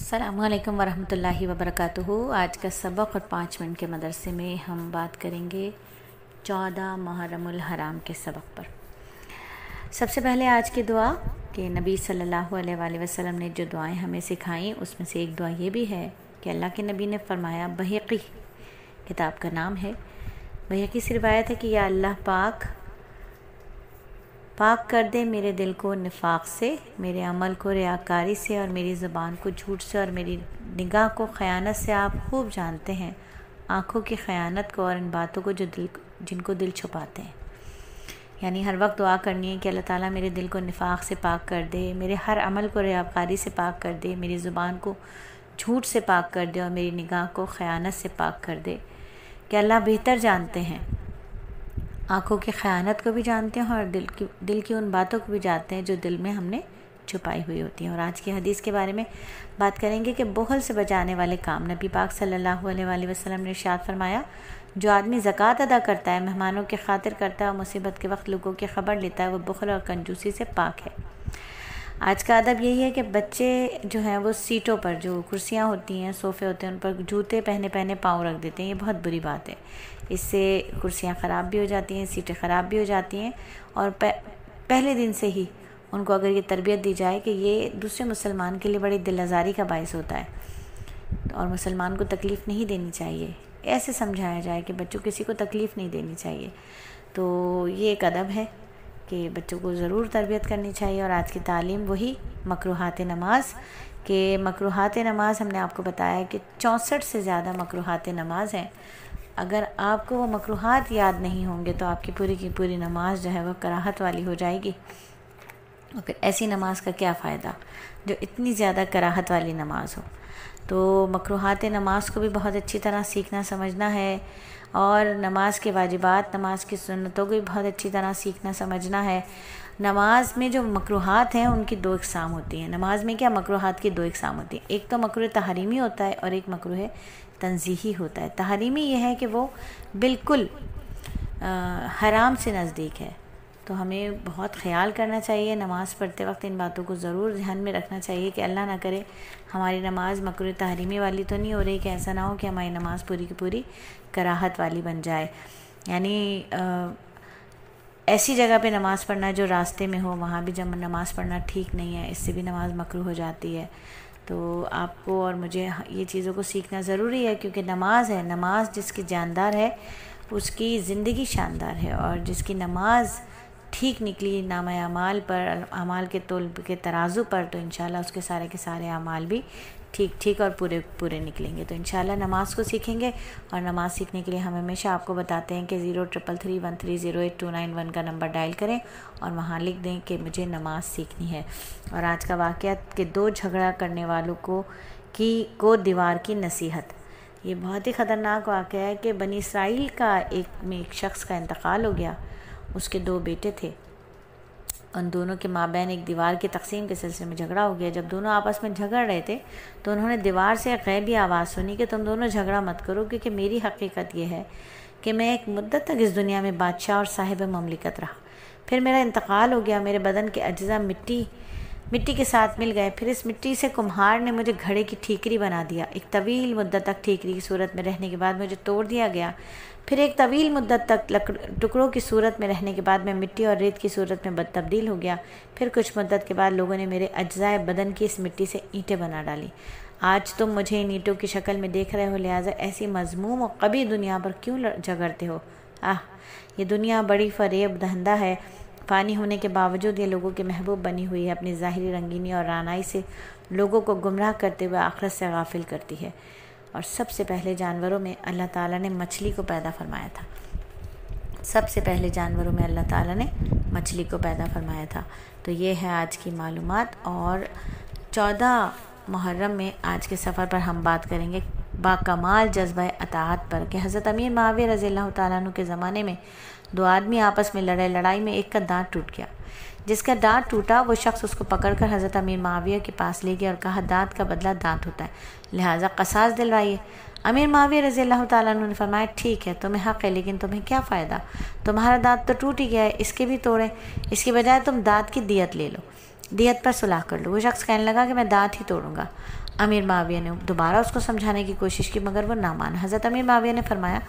अस्सलामुअलैकुम वरहमतुल्लाहि वबरकातुहू। आज का सबक और 5 मिनट के मदरसे में हम बात करेंगे 14 मुहर्रमुल हराम के सबक पर। सबसे पहले आज की दुआ कि नबी सल्लल्लाहु अलैहि वसल्लम ने जो दुआएं हमें सिखाई उसमें से एक दुआ ये भी है कि अल्लाह के नबी ने फरमाया, बहक़ी किताब का नाम है, बहक़ी से रिवायत है कि या अल्लाह पाक कर दे मेरे दिल को निफाक से, मेरे अमल को रियाकारी से और मेरी ज़ुबान को झूठ से और मेरी निगाह को ख़यानत से। आप खूब जानते हैं आँखों की ख़यानत को और इन बातों को जिनको दिल छुपाते हैं। यानी हर वक्त दुआ करनी है कि अल्लाह ताला मेरे दिल को निफाक से पाक कर दे, मेरे हर अमल को रियाकारी से पाक कर दे, मेरी ज़ुबान को झूठ से पाक कर दे और मेरी निगाह को ख़यानत से पाक कर दे। कि अल्लाह बेहतर जानते हैं, आँखों की ख़यानत को भी जानते हैं और दिल की उन बातों को भी जानते हैं जो दिल में हमने छुपाई हुई होती हैं। और आज की हदीस के बारे में बात करेंगे कि बुख़ल से बचाने वाले काम। नबी पाक सल्लल्लाहु अलैहि वसल्लम ने इरशाद फरमाया, जो आदमी ज़कात अदा करता है, मेहमानों की खातिर करता है और मुसीबत के वक्त लोगों की ख़बर लेता है, वो बुख़ल और कंजूसी से पाक है। आज का अदब यही है कि बच्चे जो हैं वो सीटों पर, जो कुर्सियाँ होती हैं, सोफ़े होते हैं, उन पर जूते पहने पाँव रख देते हैं। ये बहुत बुरी बात है। इससे कुर्सियाँ ख़राब भी हो जाती हैं, सीटें ख़राब भी हो जाती हैं। और पहले दिन से ही उनको अगर ये तरबियत दी जाए कि ये दूसरे मुसलमान के लिए बड़ी दिल आज़ारी का बाइस होता है और मुसलमान को तकलीफ़ नहीं देनी चाहिए, ऐसे समझाया जाए कि बच्चों किसी को तकलीफ़ नहीं देनी चाहिए, तो ये एक अदब है कि बच्चों को ज़रूर तरबियत करनी चाहिए। और आज की तालीम वही मकरूहात नमाज के मकरूहात नमाज हमने आपको बताया कि 64 से ज़्यादा मकरूहात नमाज हैं। अगर आपको वो मकरूहात याद नहीं होंगे तो आपकी पूरी की पूरी नमाज जो है वह कराहत वाली हो जाएगी। और फिर ऐसी नमाज का क्या फ़ायदा जो इतनी ज़्यादा कराहत वाली नमाज हो। तो मकरूहात नमाज को भी बहुत अच्छी तरह सीखना समझना है और नमाज के वाजिबात, नमाज की सुन्नतों को भी बहुत अच्छी तरह सीखना समझना है। नमाज में जो मकरूहात हैं उनकी 2 इक़साम होती हैं। नमाज में क्या मकरूहात की 2 इक़साम होती हैं, एक तो मकरूह तहरीमी होता है और एक मकरूह तंज़ीही होता है। तहरीमी यह है कि वो बिल्कुल हराम से नज़दीक है, तो हमें बहुत ख्याल करना चाहिए नमाज़ पढ़ते वक्त। इन बातों को ज़रूर ध्यान में रखना चाहिए कि अल्लाह ना करे हमारी नमाज मकरूह तहरीमी वाली तो नहीं हो रही, कि ऐसा ना हो कि हमारी नमाज पूरी की पूरी कराहत वाली बन जाए। यानी ऐसी जगह पे नमाज़ पढ़ना जो रास्ते में हो, वहाँ भी जब नमाज़ पढ़ना ठीक नहीं है, इससे भी नमाज मकरूह हो जाती है। तो आपको और मुझे ये चीज़ों को सीखना ज़रूरी है, क्योंकि नमाज है, नमाज जिसकी जानदार है उसकी ज़िंदगी शानदार है। और जिसकी नमाज ठीक निकली नामा अमाल पर, अमाल के तोल के तराजू पर, तो इंशाल्लाह उसके सारे के सारे अमाल भी ठीक और पूरे निकलेंगे। तो इंशाल्लाह नमाज को सीखेंगे। और नमाज सीखने के लिए हम हमेशा आपको बताते हैं कि 0333130829 का नंबर डायल करें और वहाँ लिख दें कि मुझे नमाज सीखनी है। और आज का वाक़या कि 2 झगड़ा करने वालों को दीवार की नसीहत। ये बहुत ही ख़तरनाक वाक़या है कि बनी इसराइल का एक शख्स का इंतकाल हो गया। उसके 2 बेटे थे, उन दोनों के माबैन एक दीवार की तकसीम के सिलसिले में झगड़ा हो गया। जब दोनों आपस में झगड़ रहे थे तो उन्होंने दीवार से गैबी आवाज़ सुनी कि तुम दोनों झगड़ा मत करो, क्योंकि मेरी हकीकत ये है कि मैं एक मुद्दत तक इस दुनिया में बादशाह और साहिब ममलिकत रहा, फिर मेरा इंतकाल हो गया, मेरे बदन के अज्जा मिट्टी के साथ मिल गए। फिर इस मिट्टी से कुम्हार ने मुझे घड़े की ठीकरी बना दिया। एक तवील मुद्दत तक ठीकरी की सूरत में रहने के बाद मुझे तोड़ दिया गया। फिर एक तवील मुद्दत तक टुकड़ों की सूरत में रहने के बाद मैं मिट्टी और रेत की सूरत में तब्दील हो गया। फिर कुछ मुद्दत के बाद लोगों ने मेरे अज्जाए बदन की इस मिट्टी से ईंटें बना डाली। आज तुम मुझे इन ईंटों की शक्ल में देख रहे हो, लिहाजा ऐसी मज़मूम और कभी दुनिया पर क्यों झगड़ते हो। ये दुनिया बड़ी फ़रेब दहंदा है। फ़ानी होने के बावजूद ये लोगों के महबूब बनी हुई है। अपनी ज़ाहिरी रंगीनी और रानाई से लोगों को गुमराह करते हुए आखिरत से गाफिल करती है। और सबसे पहले जानवरों में अल्लाह ताला ने मछली को पैदा फरमाया था। सबसे पहले जानवरों में अल्लाह ताला ने मछली को पैदा फरमाया था। तो ये है आज की मालूमात। और 14 मुहर्रम में आज के सफ़र पर हम बात करेंगे बाकमाल जज्बा अताअत पर कि हज़रत अमीर मुआविया रज़ियल्लाहु ताला अन्हु के ज़माने में 2 आदमी आपस में लड़ाई में एक का दांत टूट गया। जिसका दांत टूटा वो शख्स उसको पकड़कर हज़रत अमीर मुआविया के पास ले गया और कहा, दांत का बदला दांत होता है, लिहाजा क़सास दिलवाइए। अमीर मुआविया रज़ियल्लाहु ताला अन्हु ने फरमाया, ठीक है, तुम्हें हक़ है, लेकिन तुम्हें क्या फ़ायदा, तुम्हारा दांत तो टूट ही गया है, इसके भी तोड़ें, इसकी बजाय तुम दांत की दियत ले लो, दियत पर सुलह कर लो। वो शख्स कहने लगा कि मैं दांत ही तोड़ूंगा। अमीर माविया ने दोबारा उसको समझाने की कोशिश की मगर वो ना माना। हज़रत अमीर माविया ने फरमाया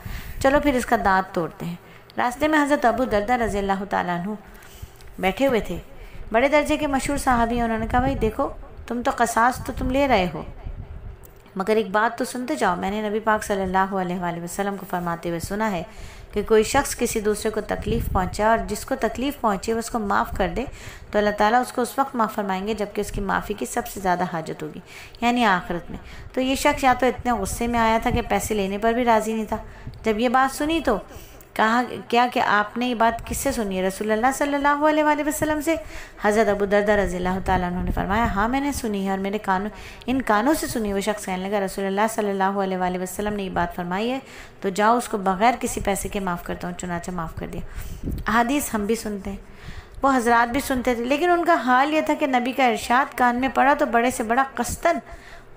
चलो फिर इसका दांत तोड़ते हैं। रास्ते में हज़रत अबू दरदा रज़ी अल्लाह तआला अन्हु बैठे हुए थे, बड़े दर्जे के मशहूर साहबी। उन्होंने कहा भाई देखो तुम तो कसास तो तुम ले रहे हो, मगर एक बात तो सुनते जाओ। मैंने नबी पाक सल्लल्लाहु अलैहि वसल्लम को फरमाते हुए सुना है कि कोई शख्स किसी दूसरे को तकलीफ़ पहुंचाए और जिसको तकलीफ़ पहुंचे वो उसको माफ़ कर दे तो अल्लाह ताला उसको उस वक्त माफ़ फरमाएंगे जबकि उसकी माफ़ी की सबसे ज़्यादा हाजत होगी, यानी आखिरत में। तो ये शख्स या तो इतने गुस्से में आया था कि पैसे लेने पर भी राज़ी नहीं था। जब ये बात सुनी तो कहा क्या कि आपने ये बात किससे सुनी है? रसूलुल्लाह सल्लल्लाहु अलैहि वसल्लम से। हज़रत अबू दरदा रज़ियल्लाहु ताला अन्हु ने फरमाया हाँ मैंने सुनी है और मेरे इन कानों से सुनी। वो शख्स कहने लगा रसूलुल्लाह सल्लल्लाहु अलैहि वसल्लम ने ये बात फरमाई है तो जाओ उसको बग़ैर किसी पैसे के माफ़ करता हूँ। चुनाचा माफ़ कर दिया। हदीस हम भी सुनते हैं, वो हजरात भी सुनते थे, लेकिन उनका हाल ये था कि नबी का इरशाद कान में पड़ा तो बड़े से बड़ा कस्तन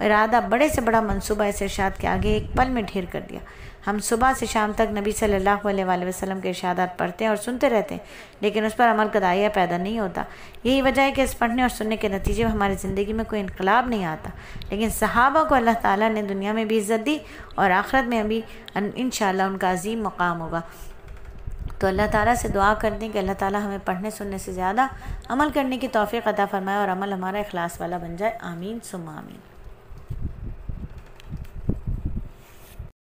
इरादा, बड़े से बड़ा मंसूबा इस इरशाद के आगे एक पल में ढेर कर दिया। हम सुबह से शाम तक नबी सल्लल्लाहु अलैहि वसल्लम के इरशादात पढ़ते हैं और सुनते रहते हैं, लेकिन उस पर अमल का दायरा पैदा नहीं होता। यही वजह है कि इस पढ़ने और सुनने के नतीजे में हमारी ज़िंदगी में कोई इनकलाब नहीं आता। लेकिन सहाबा को अल्लाह ताला ने दुनिया में भी इज़्ज़त दी और आखिरत में भी इंशाअल्लाह उनका अजीम मकाम होगा। तो अल्लाह ताला से दुआ करते हैं कि अल्लाह ताला हमें पढ़ने सुनने से ज़्यादा अमल करने की तौफीक अता फ़रमाए और अमल हमारा इखलास वाला बन जाए। आमीन सुम्मा आमीन।